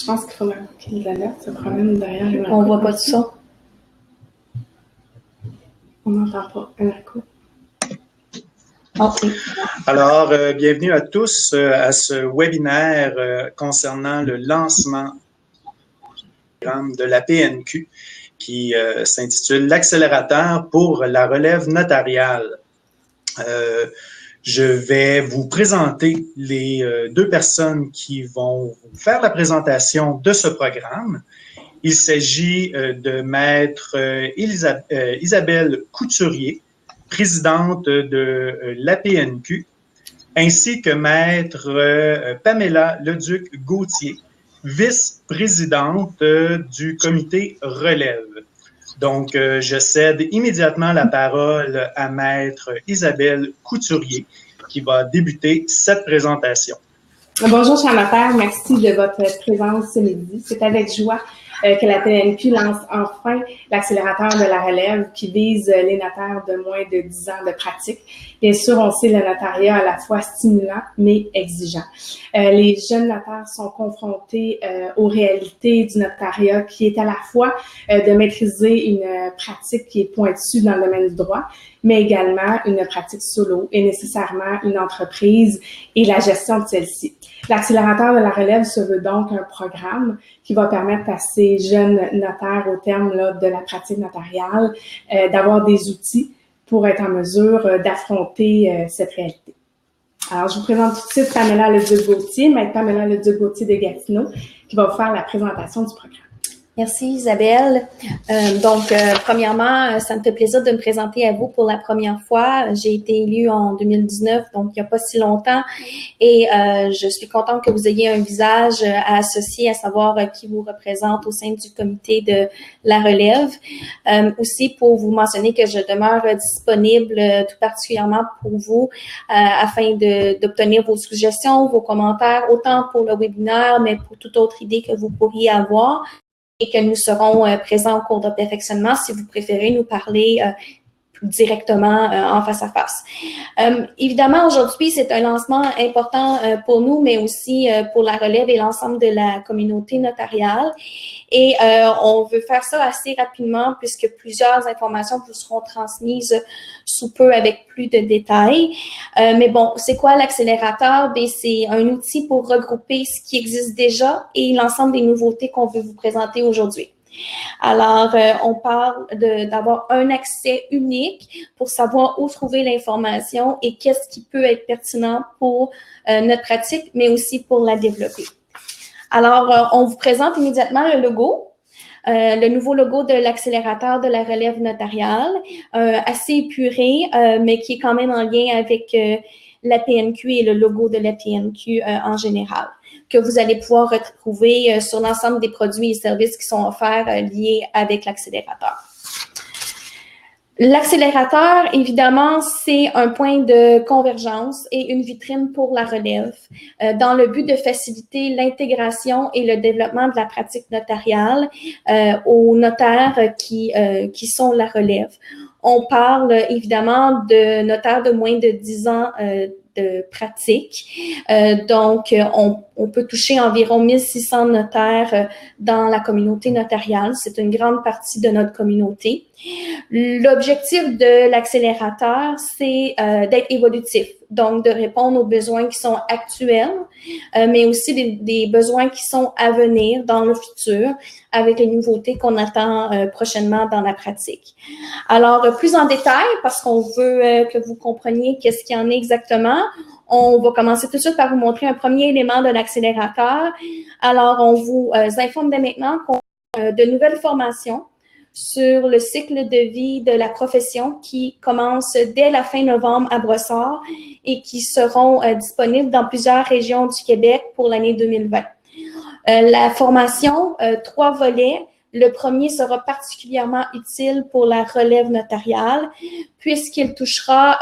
pense qu'il faut que les alertes se promènent derrière Enrico. On voit pas de son. On n'entend pas Enrico. Okay. Alors, bienvenue à tous à ce webinaire concernant le lancement de la PNQ qui s'intitule l'accélérateur pour la relève notariale. Je vais vous présenter les deux personnes qui vont vous faire la présentation de ce programme. Il s'agit de Maître Isabelle Couturier, présidente de l'APNQ, ainsi que Maître Pamela Leduc-Gauthier, vice-présidente du comité Relève. Donc, je cède immédiatement la parole à Maître Isabelle Couturier, qui va débuter cette présentation. Bonjour, chers notaires. Merci de votre présence ce midi. C'est avec joie que la PNQ lance enfin l'accélérateur de la relève qui vise les notaires de moins de 10 ans de pratique. Bien sûr, on sait le notariat à la fois stimulant mais exigeant. Les jeunes notaires sont confrontés aux réalités du notariat qui est à la fois de maîtriser une pratique qui est pointue dans le domaine du droit, mais également une pratique solo et nécessairement une entreprise et la gestion de celle-ci. L'accélérateur de la relève se veut donc un programme qui va permettre à ces jeunes notaires au terme de la pratique notariale d'avoir des outils pour être en mesure d'affronter cette réalité. Alors, je vous présente tout de suite Pamela Leduc-Gauthier, maître Pamela Leduc-Gauthier de Gatineau, qui va vous faire la présentation du programme. Merci Isabelle. Premièrement, ça me fait plaisir de me présenter à vous pour la première fois. J'ai été élue en 2019, donc il n'y a pas si longtemps, et je suis contente que vous ayez un visage à associer, à savoir qui vous représente au sein du comité de la relève. Aussi pour vous mentionner que je demeure disponible tout particulièrement pour vous afin d'obtenir vos suggestions, vos commentaires, autant pour le webinaire, mais pour toute autre idée que vous pourriez avoir, et que nous serons présents au cours de perfectionnement si vous préférez nous parler directement en face à face. Évidemment, aujourd'hui, c'est un lancement important pour nous, mais aussi pour la relève et l'ensemble de la communauté notariale. Et on veut faire ça assez rapidement puisque plusieurs informations vous seront transmises sous peu avec plus de détails. Mais bon, c'est quoi l'accélérateur? Ben, c'est un outil pour regrouper ce qui existe déjà et l'ensemble des nouveautés qu'on veut vous présenter aujourd'hui. Alors, on parle d'avoir un accès unique pour savoir où trouver l'information et qu'est-ce qui peut être pertinent pour notre pratique, mais aussi pour la développer. Alors, on vous présente immédiatement le logo, le nouveau logo de l'accélérateur de la relève notariale, assez épuré, mais qui est quand même en lien avec la PNQ et le logo de la PNQ en général, que vous allez pouvoir retrouver sur l'ensemble des produits et services qui sont offerts liés avec l'accélérateur. L'accélérateur, évidemment, c'est un point de convergence et une vitrine pour la relève dans le but de faciliter l'intégration et le développement de la pratique notariale aux notaires qui sont la relève. On parle évidemment de notaires de moins de 10 ans de pratique. Donc, on peut toucher environ 1600 notaires dans la communauté notariale. C'est une grande partie de notre communauté. L'objectif de l'accélérateur, c'est d'être évolutif, donc de répondre aux besoins qui sont actuels, mais aussi des besoins qui sont à venir dans le futur avec les nouveautés qu'on attend prochainement dans la pratique. Alors, plus en détail, parce qu'on veut que vous compreniez qu'est-ce qu'il y en est exactement, on va commencer tout de suite par vous montrer un premier élément de l'accélérateur. Alors, on vous informe dès maintenant qu'on a de nouvelles formations sur le cycle de vie de la profession qui commence dès la fin novembre à Brossard et qui seront disponibles dans plusieurs régions du Québec pour l'année 2020. La formation, 3 volets. Le premier sera particulièrement utile pour la relève notariale puisqu'il touchera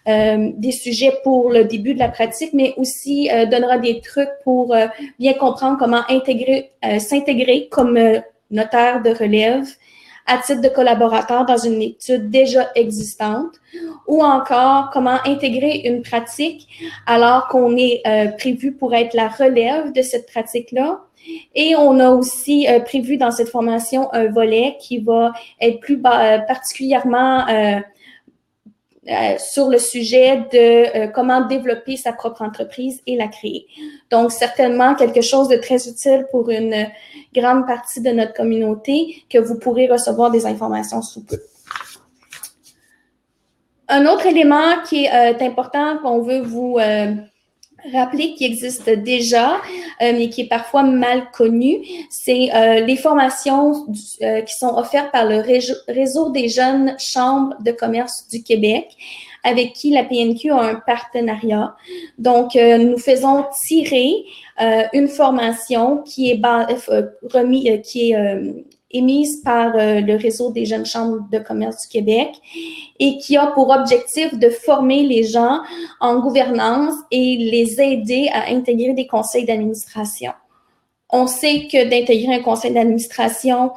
des sujets pour le début de la pratique, mais aussi donnera des trucs pour bien comprendre comment s'intégrer comme notaire de relève à titre de collaborateur dans une étude déjà existante ou encore comment intégrer une pratique alors qu'on est prévu pour être la relève de cette pratique-là Et on a aussi prévu dans cette formation un volet qui va être plus particulièrement sur le sujet de comment développer sa propre entreprise et la créer. Donc, certainement quelque chose de très utile pour une grande partie de notre communauté que vous pourrez recevoir des informations sous peu. Un autre élément qui est important qu'on veut vous rappeler qui existe déjà, mais qui est parfois mal connu, c'est les formations qui sont offertes par le réseau des jeunes chambres de commerce du Québec, avec qui la PNQ a un partenariat. Donc, nous faisons tirer une formation qui est émise par le réseau des jeunes chambres de commerce du Québec et qui a pour objectif de former les gens en gouvernance et les aider à intégrer des conseils d'administration. On sait que d'intégrer un conseil d'administration,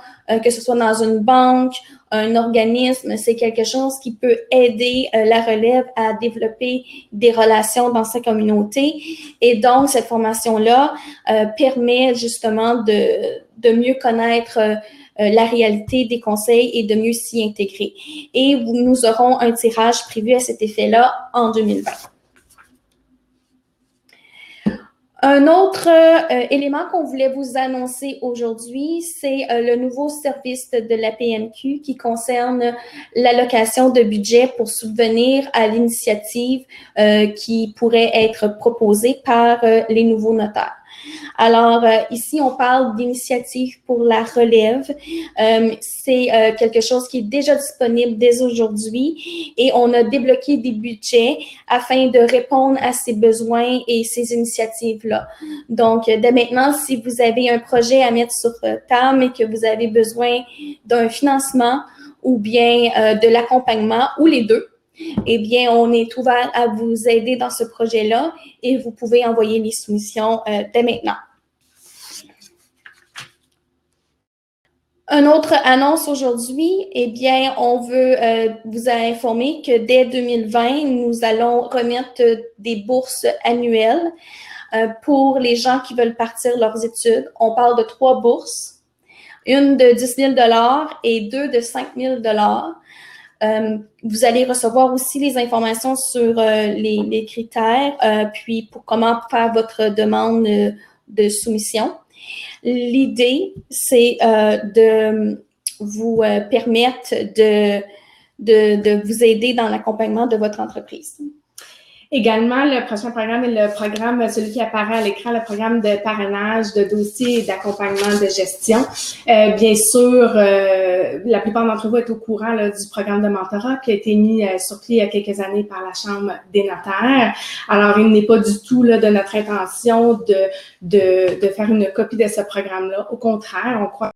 que ce soit dans une banque, un organisme, c'est quelque chose qui peut aider la relève à développer des relations dans sa communauté. Et donc, cette formation-là permet justement de mieux connaître la réalité des conseils et de mieux s'y intégrer. Et nous aurons un tirage prévu à cet effet-là en 2020. Un autre élément qu'on voulait vous annoncer aujourd'hui, c'est le nouveau service de la PNQ qui concerne l'allocation de budget pour subvenir à l'initiative qui pourrait être proposée par les nouveaux notaires. Alors, ici, on parle d'initiative pour la relève. C'est quelque chose qui est déjà disponible dès aujourd'hui et on a débloqué des budgets afin de répondre à ces besoins et ces initiatives-là. Donc, dès maintenant, si vous avez un projet à mettre sur table et que vous avez besoin d'un financement ou bien de l'accompagnement ou les deux, eh bien, on est ouvert à vous aider dans ce projet-là et vous pouvez envoyer les soumissions dès maintenant. Une autre annonce aujourd'hui, eh bien, on veut vous informer que dès 2020, nous allons remettre des bourses annuelles pour les gens qui veulent partir leurs études. On parle de 3 bourses, une de 10 000 $ et 2 de 5 000 $. Vous allez recevoir aussi les informations sur les critères, puis pour comment faire votre demande de soumission. L'idée, c'est de vous permettre de vous aider dans l'accompagnement de votre entreprise. Également, le prochain programme est le programme, celui qui apparaît à l'écran, le programme de parrainage de dossiers et d'accompagnement de gestion. Bien sûr, la plupart d'entre vous êtes au courant là, du programme de mentorat qui a été mis sur pied il y a quelques années par la Chambre des notaires. Alors, il n'est pas du tout là, de notre intention de faire une copie de ce programme-là. Au contraire, on croit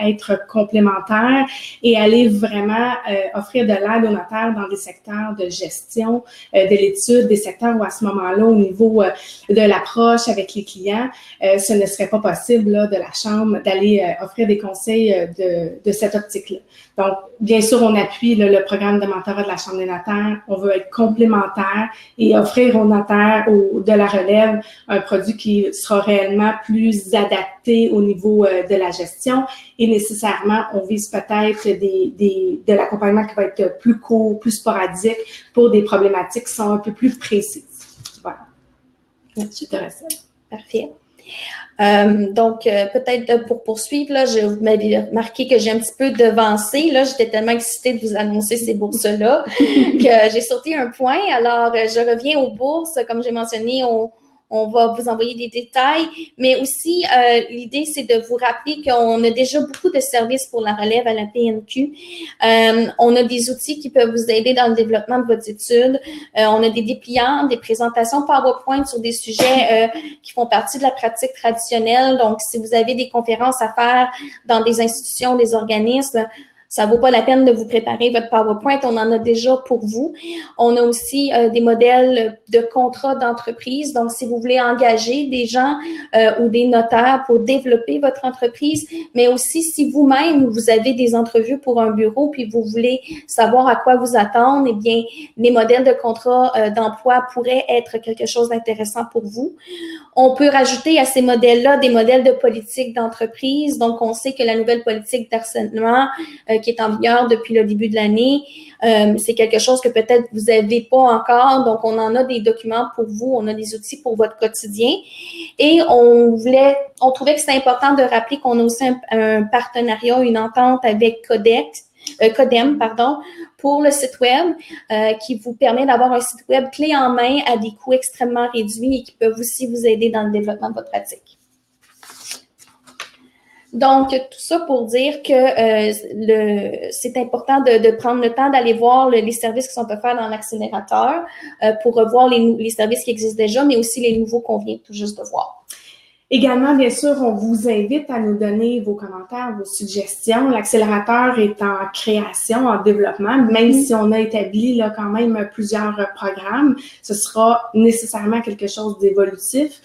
être complémentaire et aller vraiment offrir de l'aide aux notaires dans des secteurs de gestion de l'étude, des secteurs où à ce moment-là, au niveau de l'approche avec les clients, ce ne serait pas possible là, de la Chambre d'aller offrir des conseils de cette optique-là. Donc, bien sûr, on appuie là, le programme de mentorat de la Chambre des notaires. On veut être complémentaire et offrir aux notaires de la relève un produit qui sera réellement plus adapté au niveau de la gestion. Et nécessairement, on vise peut-être de l'accompagnement qui va être plus court, plus sporadique pour des problématiques qui sont un peu plus précises. Voilà. Merci, Teresa. Parfait. Donc, peut-être pour poursuivre, là, vous m'avez remarqué que j'ai un petit peu devancé. Là, j'étais tellement excitée de vous annoncer ces bourses-là que j'ai sauté un point. Alors, je reviens aux bourses. Comme j'ai mentionné, on va vous envoyer des détails, mais aussi, l'idée, c'est de vous rappeler qu'on a déjà beaucoup de services pour la relève à la PNQ. On a des outils qui peuvent vous aider dans le développement de votre étude. On a des dépliants, des présentations PowerPoint sur des sujets qui font partie de la pratique traditionnelle. Donc, si vous avez des conférences à faire dans des institutions, des organismes, ça vaut pas la peine de vous préparer votre PowerPoint, on en a déjà pour vous. On a aussi des modèles de contrats d'entreprise. Donc, si vous voulez engager des gens ou des notaires pour développer votre entreprise, mais aussi si vous-même, vous avez des entrevues pour un bureau puis vous voulez savoir à quoi vous attendre, eh bien, les modèles de contrats d'emploi pourraient être quelque chose d'intéressant pour vous. On peut rajouter à ces modèles-là des modèles de politique d'entreprise. Donc, on sait que la nouvelle politique d'harcèlement qui est en vigueur depuis le début de l'année, c'est quelque chose que peut-être vous n'avez pas encore. Donc, on en a des documents pour vous, on a des outils pour votre quotidien. Et on trouvait que c'était important de rappeler qu'on a aussi un partenariat, une entente avec Codem, pour le site web, qui vous permet d'avoir un site web clé en main à des coûts extrêmement réduits et qui peuvent aussi vous aider dans le développement de votre pratique. Donc, tout ça pour dire que c'est important de prendre le temps d'aller voir les services qui sont offerts dans l'accélérateur pour revoir les services qui existent déjà, mais aussi les nouveaux qu'on vient tout juste de voir. Également, bien sûr, on vous invite à nous donner vos commentaires, vos suggestions. L'accélérateur est en création, en développement, même si on a établi là quand même plusieurs programmes, ce sera nécessairement quelque chose d'évolutif.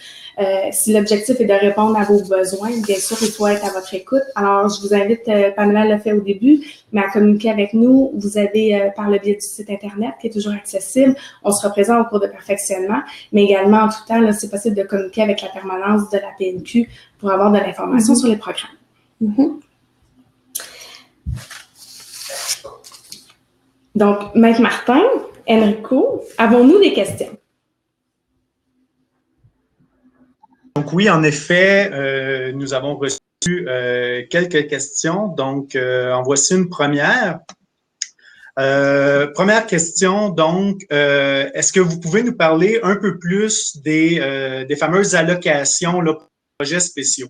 Si l'objectif est de répondre à vos besoins, bien sûr, il faut être à votre écoute. Alors, je vous invite, Pamela l'a fait au début, mais à communiquer avec nous. Vous avez, par le biais du site Internet, qui est toujours accessible, on sera présent au cours de perfectionnement, mais également, en tout temps, c'est possible de communiquer avec la permanence de la PNQ pour avoir de l'information sur les programmes. Donc, Maître Martin, Enrico, avons-nous des questions? Donc oui, en effet, nous avons reçu quelques questions. Donc, en voici une première. Première question, donc, est-ce que vous pouvez nous parler un peu plus des fameuses allocations là, pour les projets spéciaux?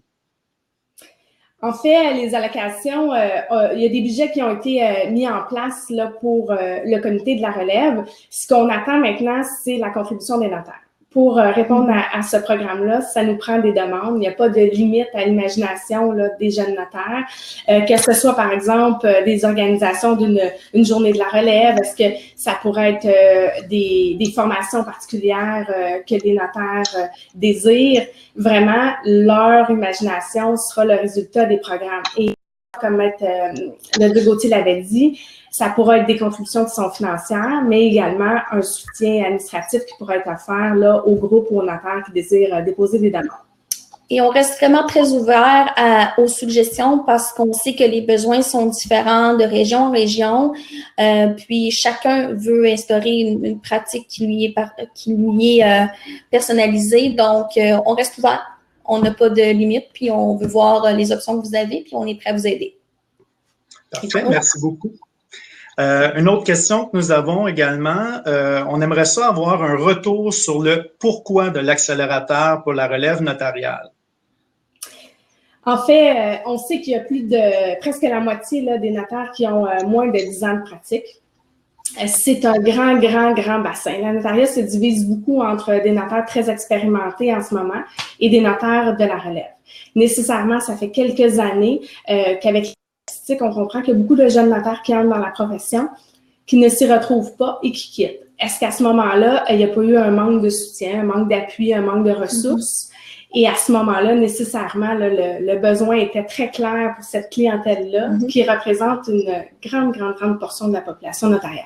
En fait, les allocations, il y a des budgets qui ont été mis en place là, pour le comité de la relève. Ce qu'on attend maintenant, c'est la contribution des notaires. Pour répondre à ce programme-là, ça nous prend des demandes. Il n'y a pas de limite à l'imagination des jeunes notaires. Que ce soit, par exemple, des organisations d'une journée de la relève, est-ce que ça pourrait être des formations particulières que les notaires désirent? Vraiment, leur imagination sera le résultat des programmes. Et comme Maître Gauthier l'avait dit, ça pourra être des contributions qui sont financières, mais également un soutien administratif qui pourra être offert là, aux groupes ou aux notaires qui désirent déposer des demandes. Et on reste vraiment très ouvert aux suggestions parce qu'on sait que les besoins sont différents de région en région. Puis chacun veut instaurer une pratique qui lui est personnalisée. Donc, on reste ouvert. On n'a pas de limite, puis on veut voir les options que vous avez, puis on est prêt à vous aider. Parfait, merci beaucoup. Une autre question que nous avons également, on aimerait ça avoir un retour sur le pourquoi de l'accélérateur pour la relève notariale. En fait, on sait qu'il y a plus de presque la moitié là, des notaires qui ont moins de 10 ans de pratique. C'est un grand bassin. La notariat se divise beaucoup entre des notaires très expérimentés en ce moment et des notaires de la relève. Nécessairement, ça fait quelques années qu'avec les statistiques, on comprend qu'il y a beaucoup de jeunes notaires qui entrent dans la profession, qui ne s'y retrouvent pas et qui quittent. Est-ce qu'à ce moment-là, il n'y a pas eu un manque de soutien, un manque d'appui, un manque de ressources? Et à ce moment-là, nécessairement, là, le besoin était très clair pour cette clientèle-là, qui représente une grande portion de la population notariale.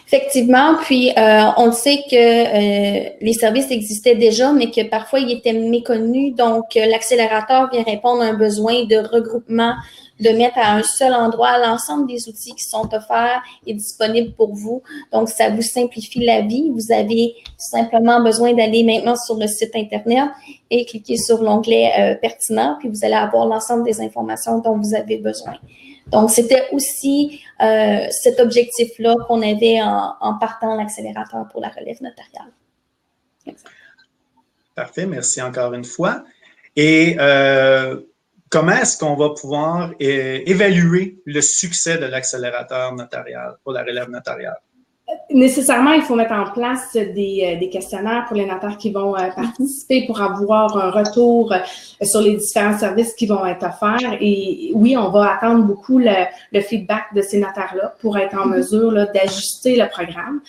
Effectivement, puis on le sait que les services existaient déjà, mais que parfois ils étaient méconnus. Donc, l'accélérateur vient répondre à un besoin de regroupement, de mettre à un seul endroit l'ensemble des outils qui sont offerts et disponibles pour vous. Donc, ça vous simplifie la vie. Vous avez simplement besoin d'aller maintenant sur le site Internet et cliquer sur l'onglet pertinent, puis vous allez avoir l'ensemble des informations dont vous avez besoin. Donc, c'était aussi cet objectif-là qu'on avait en partant l'accélérateur pour la relève notariale. Parfait, merci encore une fois. Et comment est-ce qu'on va pouvoir évaluer le succès de l'accélérateur notarial pour la relève notariale? Nécessairement, il faut mettre en place des questionnaires pour les notaires qui vont participer pour avoir un retour sur les différents services qui vont être offerts. Et oui, on va attendre beaucoup le feedback de ces notaires-là pour être en mesure là, d'ajuster le programme.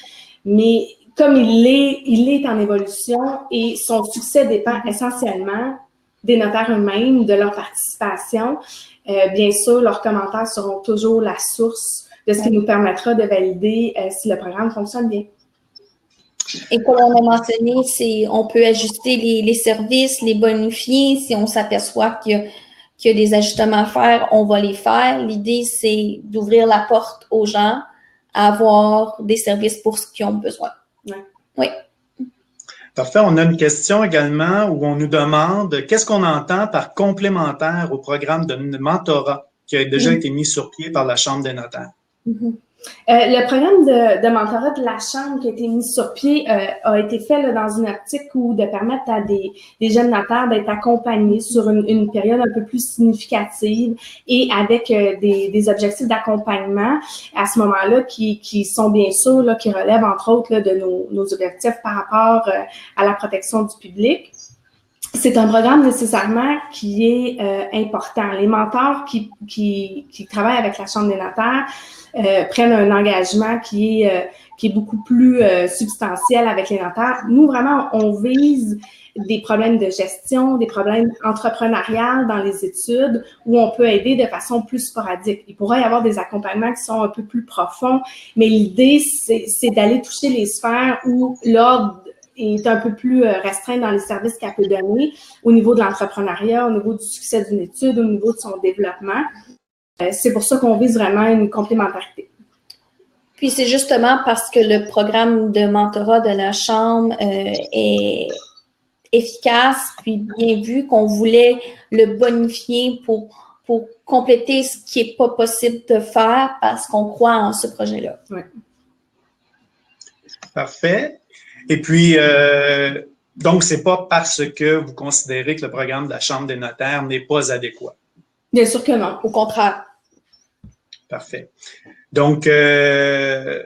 Mais comme il est en évolution et son succès dépend essentiellement des notaires eux-mêmes, de leur participation. Bien sûr, leurs commentaires seront toujours la source de ce qui nous permettra de valider si le programme fonctionne bien. Et comme on a mentionné, on peut ajuster les services, les bonifier. Si on s'aperçoit qu'il y a des ajustements à faire, on va les faire. L'idée, c'est d'ouvrir la porte aux gens à avoir des services pour ce qu'ils ont besoin. Ouais. Oui. Parfait. On a une question également où on nous demande qu'est-ce qu'on entend par complémentaire au programme de mentorat qui a déjà été mis sur pied par la Chambre des notaires. Le programme de mentorat de la Chambre qui a été mis sur pied a été fait là, dans une optique où de permettre à des jeunes notaires d'être accompagnés sur une période un peu plus significative et avec des objectifs d'accompagnement à ce moment-là qui sont bien sûr, là, qui relèvent entre autres là, de nos objectifs par rapport à la protection du public. C'est un programme nécessairement qui est important. Les mentors qui travaillent avec la Chambre des notaires prennent un engagement qui est beaucoup plus substantiel avec les notaires. Nous, vraiment, on vise des problèmes de gestion, des problèmes entrepreneuriales dans les études où on peut aider de façon plus sporadique. Il pourrait y avoir des accompagnements qui sont un peu plus profonds, mais l'idée, c'est d'aller toucher les sphères où l'ordre est un peu plus restreint dans les services qu'elle peut donner au niveau de l'entrepreneuriat, au niveau du succès d'une étude, au niveau de son développement. C'est pour ça qu'on vise vraiment une complémentarité. Puis c'est justement parce que le programme de mentorat de la Chambre est efficace puis bien vu qu'on voulait le bonifier pour compléter ce qui n'est pas possible de faire parce qu'on croit en ce projet-là. Oui. Parfait. Et puis, donc, c'est pas parce que vous considérez que le programme de la Chambre des notaires n'est pas adéquat. Bien sûr que non. Au contraire. Parfait. Donc, dernière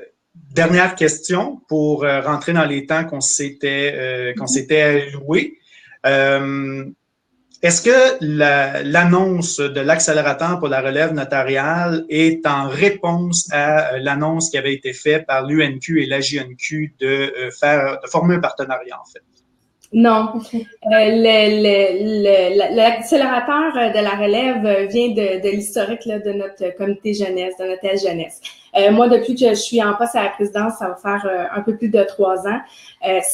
question pour rentrer dans les temps qu'on s'était alloués. Est-ce que l'annonce de l'accélérateur pour la relève notariale est en réponse à l'annonce qui avait été faite par l'UNQ et l'AJNQ de former un partenariat, en fait? Non. L'accélérateur de la relève vient de l'historique là, de notre comité jeunesse, de notre aile jeunesse. Moi, depuis que je suis en poste à la présidence, ça va faire un peu plus de 3 ans.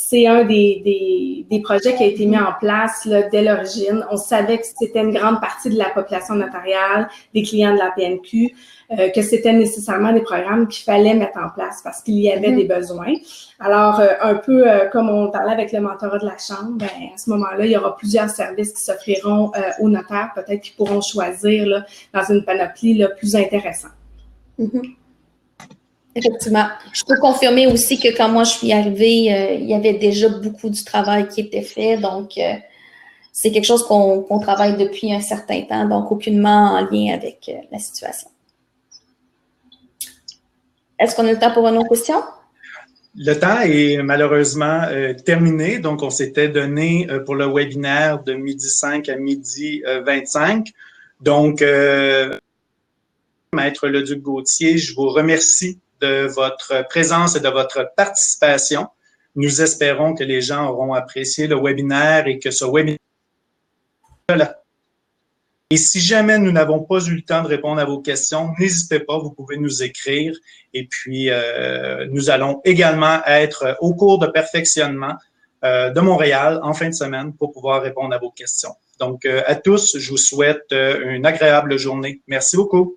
C'est un des projets qui a été mis en place là, dès l'origine. On savait que c'était une grande partie de la population notariale, des clients de la PNQ, que c'était nécessairement des programmes qu'il fallait mettre en place parce qu'il y avait des besoins. Alors, un peu comme on parlait avec le mentorat de la Chambre, ben, à ce moment-là, il y aura plusieurs services qui s'offriront aux notaires, peut-être qu'ils pourront choisir là, dans une panoplie là, plus intéressante. Effectivement. Je peux confirmer aussi que quand moi je suis arrivée, il y avait déjà beaucoup du travail qui était fait. Donc, c'est quelque chose qu'on travaille depuis un certain temps, donc aucunement en lien avec la situation. Est-ce qu'on a le temps pour une autre question? Le temps est malheureusement terminé. Donc, on s'était donné pour le webinaire de 12h05 à 12h25. Donc, Maître Leduc-Gauthier, je vous remercie de votre présence et de votre participation. Nous espérons que les gens auront apprécié le webinaire et que ce webinaire... Et si jamais nous n'avons pas eu le temps de répondre à vos questions, n'hésitez pas, vous pouvez nous écrire. Et puis, nous allons également être au cours de perfectionnement de Montréal en fin de semaine pour pouvoir répondre à vos questions. Donc, à tous, je vous souhaite une agréable journée. Merci beaucoup.